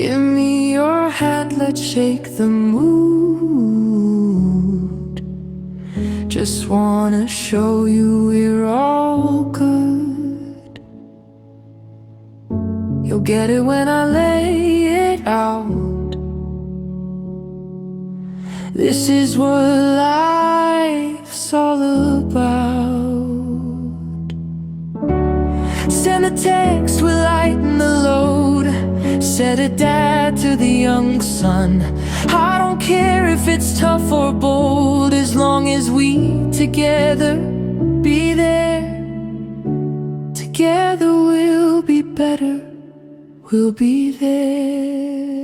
Give me your hand, let's shake the mood. Just wanna show you we're all good. You'll get it when I lay it out. This is what life's all about. Send a text, we'll lighten the load. Said a dad to the young son, I don't care if it's tough or bold, as long as we together be there. Together we'll be better, we'll be there.